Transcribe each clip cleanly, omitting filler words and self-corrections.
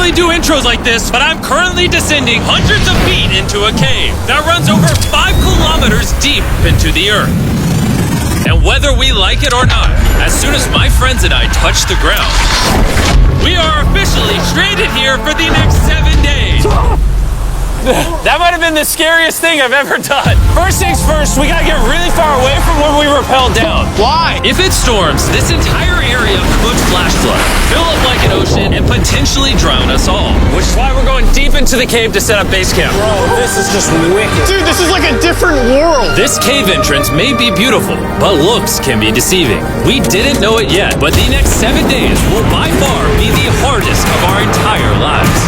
normally do intros like this, but I'm currently descending hundreds of feet into a cave that runs over 5 kilometers deep into the earth. And whether we like it or not, as soon as my friends and I touch the ground, we are officially stranded here for the next 7 days. That might have been the scariest thing I've ever done. First things first, we gotta get really far away from where we rappelled down. Why? If it storms, this entire area could flash flood, fill up like an ocean, and potentially drown us all. Which is why we're going deep into the cave to set up base camp. Bro, this is just wicked. Dude, this is like a different world. This cave entrance may be beautiful, but looks can be deceiving. We didn't know it yet, but the next 7 days will by far be the hardest of our entire lives.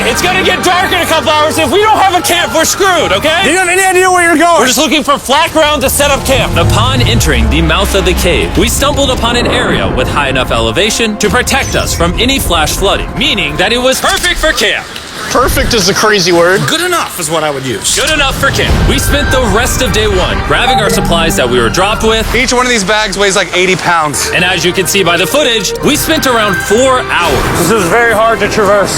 It's gonna get dark in a couple hours. If we don't have a camp, we're screwed, okay? You don't have any idea where you're going. We're just looking for flat ground to set up camp. Upon entering the mouth of the cave, we stumbled upon an area with high enough elevation to protect us from any flash flooding, meaning that it was perfect for camp. Perfect is a crazy word. Good enough is what I would use. Good enough for camp. We spent the rest of day 1 grabbing our supplies that we were dropped with. Each one of these bags weighs like 80 pounds. And as you can see by the footage, we spent around 4 hours. This is very hard to traverse.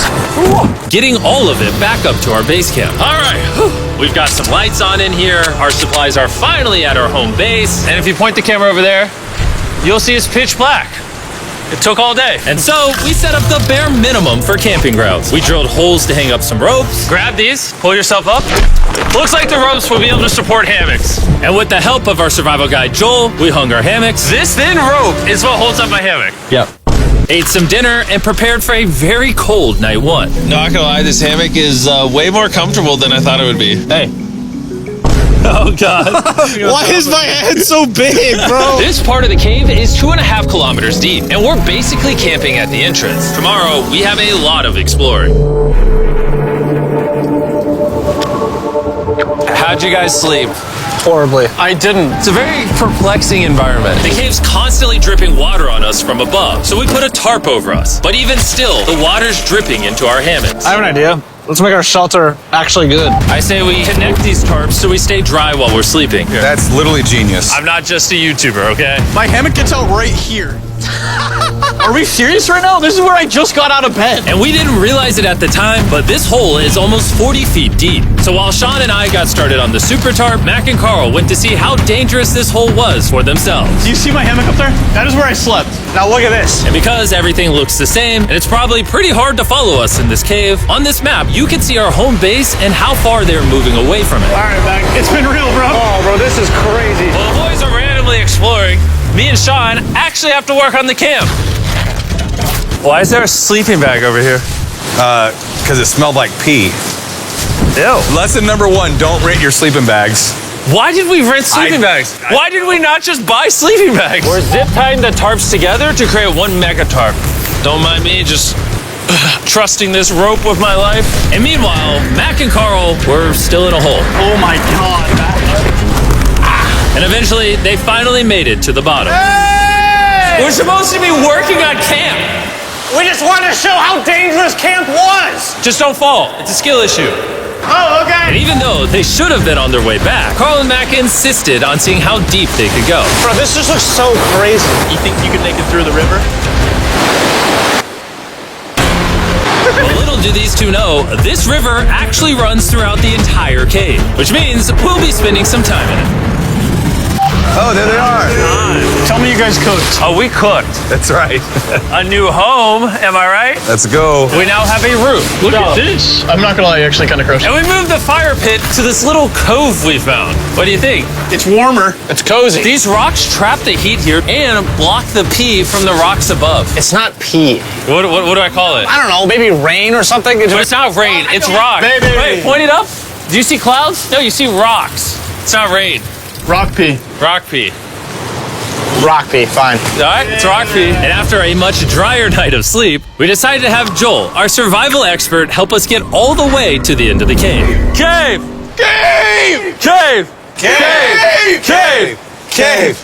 Getting all of it back up to our base camp. All right, we've got some lights on in here. Our supplies are finally at our home base. And if you point the camera over there, you'll see it's pitch black. It took all day. And so we set up the bare minimum for camping grounds. We drilled holes to hang up some ropes. Grab these, pull yourself up. Looks like the ropes will be able to support hammocks. And with the help of our survival guide, Joel, we hung our hammocks. This thin rope is what holds up my hammock. Yep. Ate some dinner and prepared for a very cold night 1. Not gonna lie, this hammock is way more comfortable than I thought it would be. Hey. Oh, God. Why is my head so big, bro? This part of the cave is 2.5 kilometers deep, and we're basically camping at the entrance. Tomorrow, we have a lot of exploring. How'd you guys sleep? Horribly. I didn't. It's a very perplexing environment. The cave's constantly dripping water on us from above, so we put a tarp over us. But even still, the water's dripping into our hammocks. I have an idea. Let's make our shelter actually good. I say we connect these tarps so we stay dry while we're sleeping. That's literally genius. I'm not just a YouTuber, okay? My hammock gets out right here. Are we serious right now? This is where I just got out of bed. And we didn't realize it at the time, but this hole is almost 40 feet deep. So while Sean and I got started on the super tarp, Mac and Carl went to see how dangerous this hole was for themselves. Do you see my hammock up there? That is where I slept. Now look at this. And because everything looks the same, and it's probably pretty hard to follow us in this cave, on this map, you can see our home base and how far they're moving away from it. All right, Mac. It's been real, bro. Oh, bro, this is crazy. While the boys are randomly exploring, me and Sean actually have to work on the camp. Why is there a sleeping bag over here? Because it smelled like pee. Ew. Lesson number 1, don't rent your sleeping bags. Why did we rent sleeping bags? Why did we not just buy sleeping bags? We're zip tying the tarps together to create one mega tarp. Don't mind me, just trusting this rope with my life. And meanwhile, Mac and Carl were still in a hole. Oh my God, Mac. And eventually, they finally made it to the bottom. Hey! We're supposed to be working on camp. We just wanted to show how dangerous camp was. Just don't fall. It's a skill issue. Oh, okay. And even though they should have been on their way back, Carl and Mac insisted on seeing how deep they could go. Bro, this just looks so crazy. You think you could make it through the river? But little do these two know, this river actually runs throughout the entire cave, which means we'll be spending some time in it. Oh, there they are. Tell me you guys cooked. Oh, we cooked. That's right. A new home, am I right? Let's go. We now have a roof. Look at this. I'm not gonna lie, you're actually kind of gross. And we moved the fire pit to this little cove we found. What do you think? It's warmer. It's cozy. These rocks trap the heat here and block the pee from the rocks above. It's not pee. What do I call it? I don't know, maybe rain or something. But it's not rain, it's rock. Maybe. Wait, point it up. Do you see clouds? No, you see rocks. It's not rain. Rock pee. Rock pee. Rock pee, fine. All right, it's rock pee. And after a much drier night of sleep, we decided to have Joel, our survival expert, help us get all the way to the end of the cave. Cave! Cave! Cave! Cave! Cave! Cave!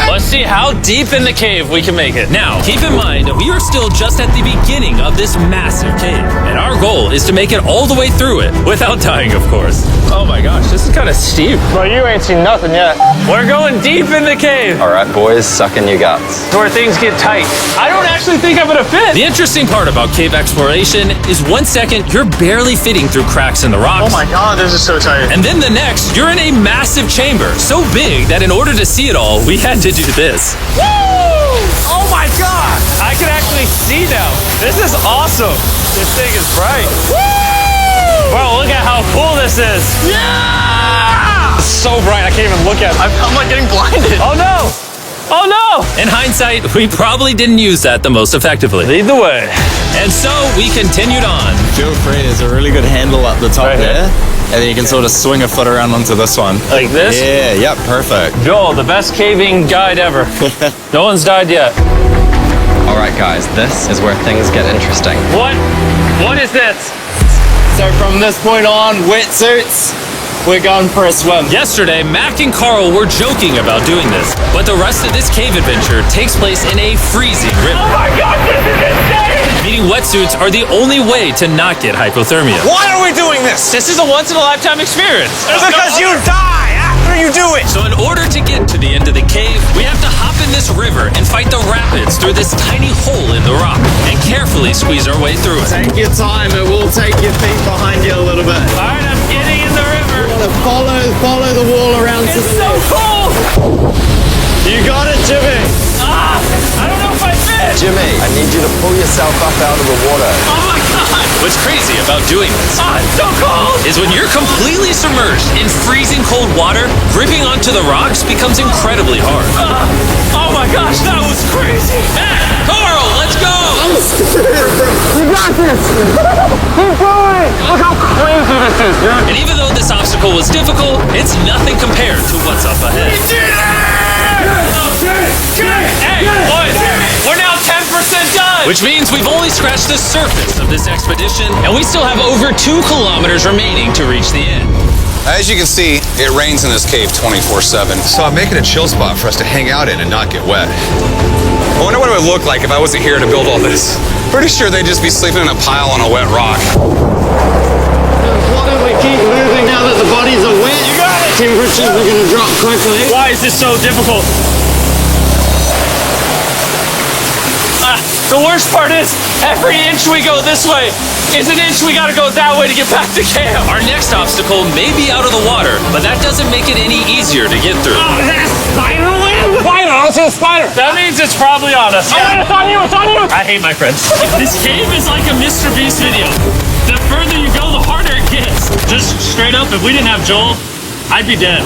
Let's see how deep in the cave we can make it. Now, keep in mind, we are still just at the beginning of this massive cave, and our goal is to make it all the way through it, without dying, of course. Oh my gosh, this is kind of steep. Bro, you ain't seen nothing yet. We're going deep in the cave. All right, boys, suck in your guts. To where things get tight. I don't actually think I'm gonna fit. The interesting part about cave exploration is 1 second, you're barely fitting through cracks in the rocks. Oh my god, this is so tight. And then the next, you're in a massive chamber, so big that in order to see it all, we had to do this. Woo! Oh my god! I can actually see now. This is awesome. This thing is bright. Woo! Bro, look at how cool this is. Yeah! It's so bright, I can't even look at it. I'm like getting blinded. Oh no! Oh no! In hindsight, we probably didn't use that the most effectively. Lead the way. And so we continued on. Feel free, there's a really good handle up the top Right here? there. And then you can sort of swing a foot around onto this one. Like this? Yeah, yep, perfect. Joel, the best caving guide ever. No one's died yet. All right, guys, this is where things get interesting. What? What is this? So from this point on, wetsuits, we're going for a swim. Yesterday, Mac and Carl were joking about doing this, but the rest of this cave adventure takes place in a freezing river. Oh my god, this is insane! Meaning wetsuits are the only way to not get hypothermia. Why are we doing this? This is a once-in-a-lifetime experience. Because you die after you do it! So in order to get to the end of the cave, we have to hop in this river and fight the rapids through this tiny hole in the rock and carefully squeeze our way through it. Take your time, it will take your feet behind you a little bit. All right, I'm getting in the river. Follow the wall around to It's the so left. cold. You got it, Jimmy. Ah, I don't know if I fit. Jimmy, I need you to pull yourself up out of the water. Oh my God. What's crazy about doing this It's so cold! is when you're completely submerged in freezing cold water, gripping onto the rocks becomes incredibly hard. Oh my gosh, that was crazy! Mac, Carl, let's go. You got this! Keep going! Look how crazy this is, dude! And even though this obstacle was difficult, it's nothing compared to what's up ahead. Hey, boys, we're now 10% done! Which means we've only scratched the surface of this expedition, and we still have over 2 kilometers remaining to reach the end. As you can see, it rains in this cave 24/7. So I'm making a chill spot for us to hang out in and not get wet. I wonder what it would look like if I wasn't here to build all this. Pretty sure they'd just be sleeping in a pile on a wet rock. Why don't we keep moving now that the bodies are wet? You got it! Temperatures are going to drop quickly. Why is this so difficult? The worst part is, every inch we go this way is an inch we gotta go that way to get back to camp. Our next obstacle may be out of the water, but that doesn't make it any easier to get through. Is that a spider web? Spider, I see a spider. That means it's probably on us. Yeah, it's on you, it's on you. I hate my friends. This cave is like a Mr. Beast video. The further you go, the harder it gets. Just straight up, if we didn't have Joel, I'd be dead.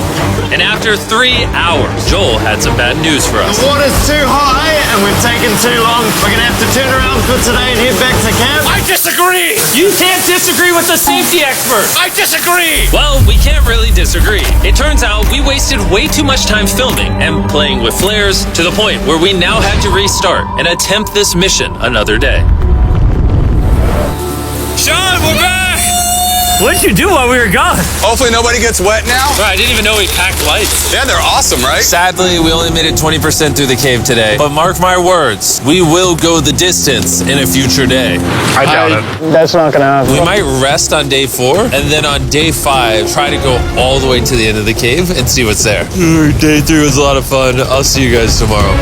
And after 3 hours, Joel had some bad news for us. The water's too high and we've taken too long. We're going to have to turn around for today and head back to camp. I disagree. You can't disagree with the safety expert. I disagree. Well, we can't really disagree. It turns out we wasted way too much time filming and playing with flares to the point where we now had to restart and attempt this mission another day. Sean, we're back! What'd you do while we were gone? Hopefully nobody gets wet now. I didn't even know we packed lights. Yeah, they're awesome, right? Sadly, we only made it 20% through the cave today. But mark my words, we will go the distance in a future day. I doubt it. That's not gonna happen. We might rest on day 4, and then on day 5, try to go all the way to the end of the cave and see what's there. Day 3 was a lot of fun. I'll see you guys tomorrow.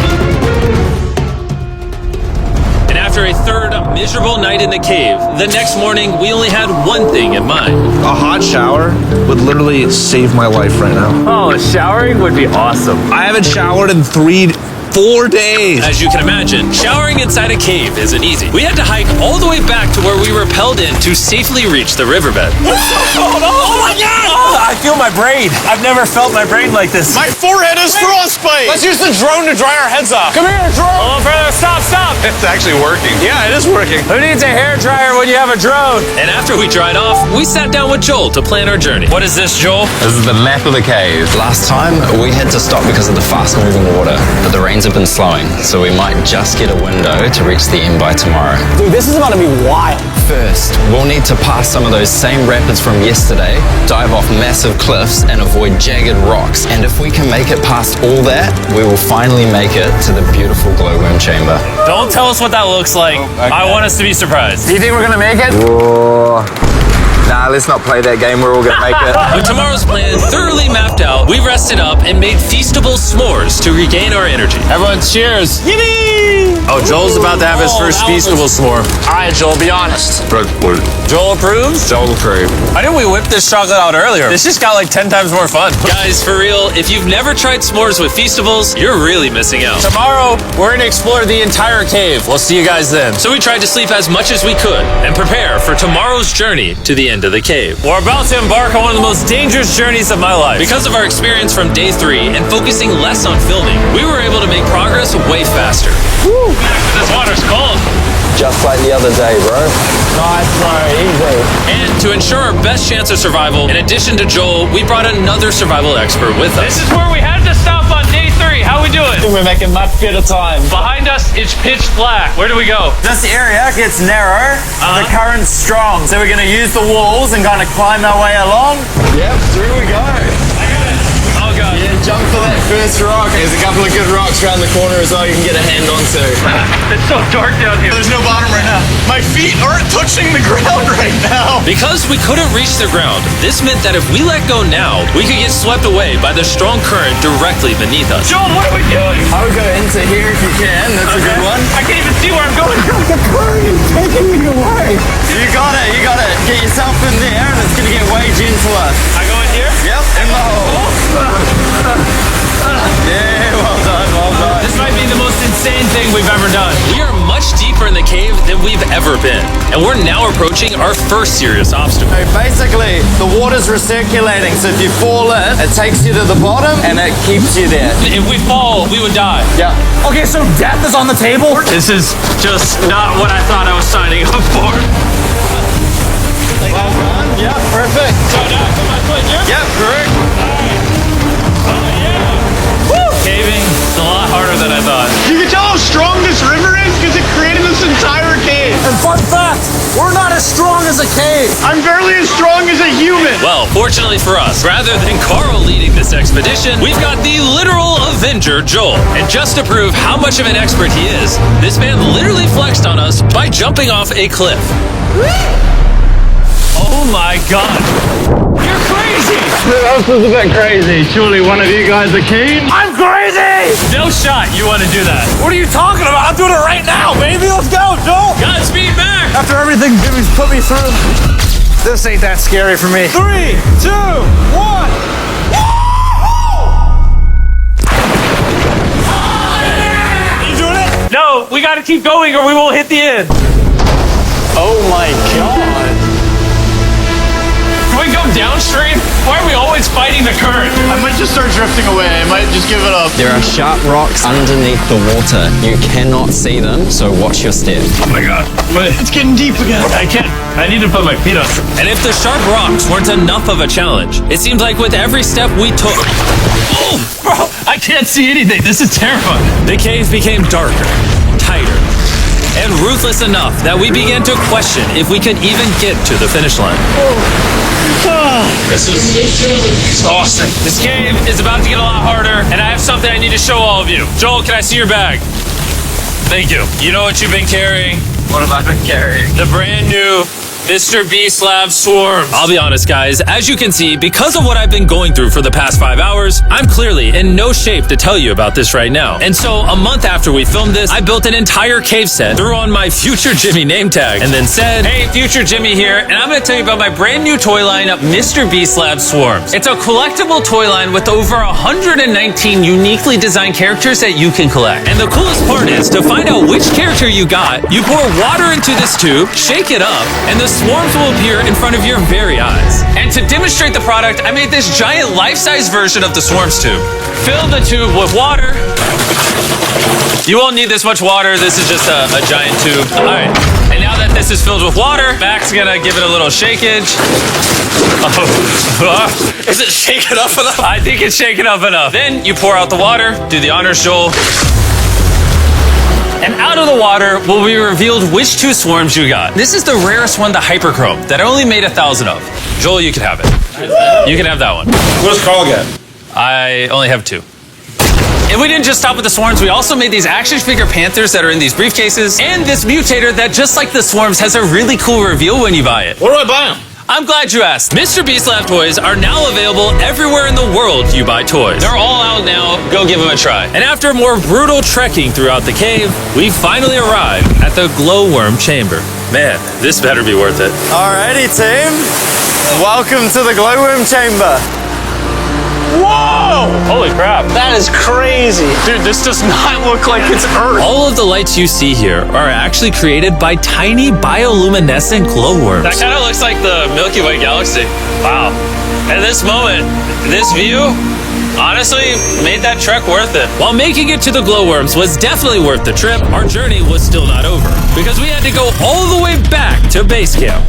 And after a third miserable night in the cave, the next morning we only had one thing in mind. A hot shower would literally save my life right now. Oh, showering would be awesome. I haven't showered in 4 days. As you can imagine, showering inside a cave isn't easy. We had to hike all the way back to where we rappelled in to safely reach the riverbed. Oh my god! I feel my brain. I've never felt my brain like this. My forehead is frostbite. Let's use the drone to dry our heads off. Come here, drone. Oh, brother, stop. It's actually working. Yeah, it is working. Who needs a hair dryer when you have a drone? And after we dried off, we sat down with Joel to plan our journey. What is this, Joel? This is the map of the cave. Last time, we had to stop because of the fast-moving water, but the rain trains have been slowing, so we might just get a window to reach the end by tomorrow. Dude, this is about to be wild. First, we'll need to pass some of those same rapids from yesterday, dive off massive cliffs, and avoid jagged rocks. And if we can make it past all that, we will finally make it to the beautiful glowworm chamber. Don't tell us what that looks like. I want us to be surprised. Do you think we're gonna make it? Nah, let's not play that game. We're all gonna make it. With tomorrow's plan thoroughly mapped out, we rested up and made feastable s'mores to regain our energy. Everyone, cheers. Yippee! Oh, Joel's about to have his first feastable s'more. All right, Joel, be honest. Joel approves? Joel approved. Why didn't we whip this chocolate out earlier? This just got like 10 times more fun. Guys, for real, if you've never tried s'mores with Feastables, you're really missing out. Tomorrow, we're gonna explore the entire cave. We'll see you guys then. So we tried to sleep as much as we could and prepare for tomorrow's journey to the end of the cave. We're about to embark on one of the most dangerous journeys of my life. Because of our experience from day 3 and focusing less on filming, we were able to make progress way faster. Woo! This water's cold. Just like the other day, bro. Nice, bro. Easy. And to ensure our best chance of survival, in addition to Joel, we brought another survival expert with us. This is where we had to stop on day 3. How we doing? We're making much better time. Behind us, it's pitch black. Where do we go? This area gets narrow, the current's strong, so we're going to use the walls and kind of climb our way along. Yep, through we go. Oh, God. Yeah, jump for that first rock. There's a couple of good rocks around the corner as well you can get a hand onto. It's so dark down here. There's no bottom right now. My feet aren't touching the ground right now. Because we couldn't reach the ground, this meant that if we let go now, we could get swept away by the strong current directly beneath us. Joel, what are we doing? I would go into here if you can. That's a good one. I can't even see where I'm going. The current is taking me away. You got it. You got it. Get yourself in there, and it's gonna get way gentler. I go in here? Yep. In the hole. Yeah. Well done. Well done. This might be the most insane thing we've ever done. We are much deeper in the cave than we've ever been, and we're now approaching our first serious obstacle. So basically, the water's recirculating. So if you fall in, it takes you to the bottom, and it keeps you there. If we fall, we would die. Yeah. Okay, so death is on the table? This is just not what I thought I was signing up for. Well done. Yeah. Perfect. So now I put my foot here? Yep. Correct. Caving is a lot harder than I thought. You can tell how strong this river is because it created this entire cave. And fun fact, we're not as strong as a cave. I'm barely as strong as a human. Well, fortunately for us, rather than Carl leading this expedition, we've got the literal Avenger, Joel. And just to prove how much of an expert he is, this man literally flexed on us by jumping off a cliff. Oh my God. You're crazy. This is a bit crazy. Surely one of you guys are keen? I'm crazy! No shot you want to do that. What are you talking about? I'm doing it right now, baby. Let's go, Joel. Godspeed, Mac! After everything Jimmy's put me through, this ain't that scary for me. 3, 2, 1. No, we got to keep going or we won't hit the end. Oh my God. Can we go downstream? Why are we always fighting the current? I might just start drifting away. I might just give it up. There are sharp rocks underneath the water. You cannot see them, so watch your step. Oh my God. It's getting deep again. I can't. I need to put my feet up. And if the sharp rocks weren't enough of a challenge, it seemed like with every step we took, Bro, I can't see anything. This is terrifying. the cave became darker, tighter, and ruthless enough that we began to question if we could even get to the finish line. This is exhausting. This cave is about to get a lot harder, and I have something I need to show all of you. Joel, can I see your bag? Thank you. You know what you've been carrying? What have I been carrying? The brand new Mr. Beast Lab Swarms. I'll be honest, guys. As you can see, because of what I've been going through for the past 5 hours, I'm clearly in no shape to tell you about this right now. And so, a month after we filmed this, I built an entire cave set, threw on my Future Jimmy name tag, and then said, "Hey, Future Jimmy here, and I'm going to tell you about my brand new toy line of Mr. Beast Lab Swarms. It's a collectible toy line with over 119 uniquely designed characters that you can collect. And the coolest part is, to find out which character you got, you pour water into this tube, shake it up, and the swarms will appear in front of your very eyes. And to demonstrate the product, I made this giant life-size version of the swarms tube. Fill the tube with water. You won't need this much water. This is just a giant tube. All right. And now that this is filled with water, Mac's gonna give it a little shakeage. Oh. Is it shaken up enough? I think it's shaken up enough. Then you pour out the water. Do the honors, Joel. And out of the water will be revealed which 2 swarms you got. This is the rarest one, the Hyperchrome, that I only made 1,000 of. Joel, you can have it. You can have that one. What does Carl get? I only have 2. And we didn't just stop with the swarms, we also made these action figure panthers that are in these briefcases, and this mutator that, just like the swarms, has a really cool reveal when you buy it. Where do I buy them? I'm glad you asked. Mr. Beast Lab toys are now available everywhere in the world you buy toys. They're all out now. Go give them a try. And after more brutal trekking throughout the cave, we finally arrived at the glowworm chamber. Man, this better be worth it. Alrighty, team. Welcome to the glowworm chamber. Whoa! Holy crap. That is crazy. Dude, this does not look like it's Earth. All of the lights you see here are actually created by tiny bioluminescent glowworms. That kind of looks like the Milky Way galaxy. Wow. At this moment, this view honestly made that trek worth it. While making it to the glowworms was definitely worth the trip, our journey was still not over because we had to go all the way back to base camp.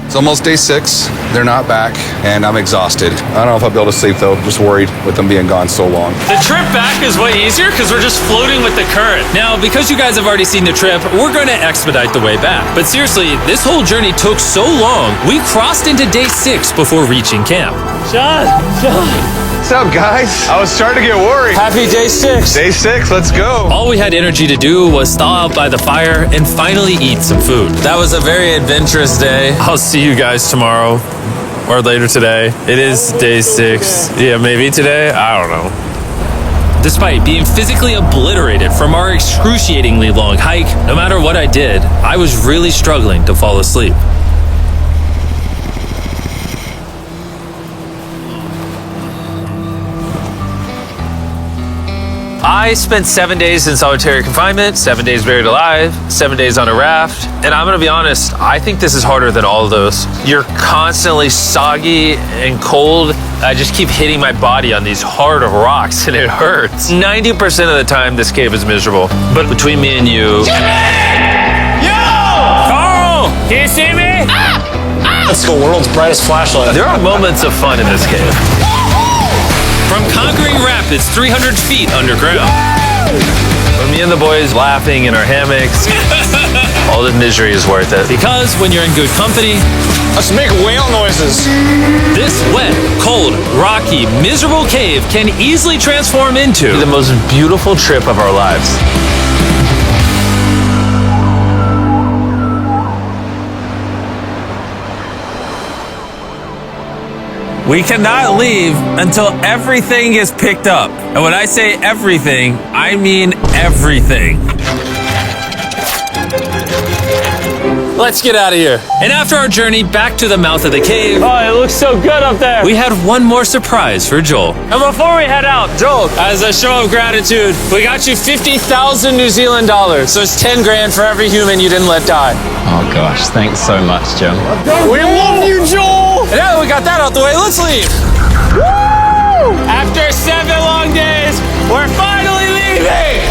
It's almost day 6. They're not back, and I'm exhausted. I don't know if I'll be able to sleep, though. I'm just worried with them being gone so long. The trip back is way easier because we're just floating with the current. Now, because you guys have already seen the trip, we're going to expedite the way back. But seriously, this whole journey took so long, we crossed into day 6 before reaching camp. John. What's up, guys? I was starting to get worried. Happy day 6. Day 6, let's go. All we had energy to do was thaw out by the fire and finally eat some food. That was a very adventurous day. I'll see you guys tomorrow or later today. It is day 6. Yeah, maybe today. I don't know. Despite being physically obliterated from our excruciatingly long hike, no matter what I did, I was really struggling to fall asleep. I spent 7 days in solitary confinement, 7 days buried alive, 7 days on a raft, and I'm gonna be honest, I think this is harder than all of those. You're constantly soggy and cold. I just keep hitting my body on these hard rocks and it hurts. 90% of the time, this cave is miserable. But between me and you... Carl! Can you see me? That's the world's brightest flashlight. There are moments of fun in this cave. From conquering rapids 300 feet underground. From me and the boys laughing in our hammocks. All the misery is worth it. Because when you're in good company, Let's make whale noises. this wet, cold, rocky, miserable cave can easily transform into the most beautiful trip of our lives. We cannot leave until everything is picked up. And when I say everything, I mean everything. Let's get out of here. And after our journey back to the mouth of the cave, Oh, it looks so good up there. we had one more surprise for Joel. And before we head out, Joel, as a show of gratitude, we got you 50,000 New Zealand dollars. So it's 10 grand for every human you didn't let die. Oh gosh, thanks so much, Jim. We love you, Joel! And now that we got that out the way, let's leave. Woo! After 7 long days, we're finally leaving!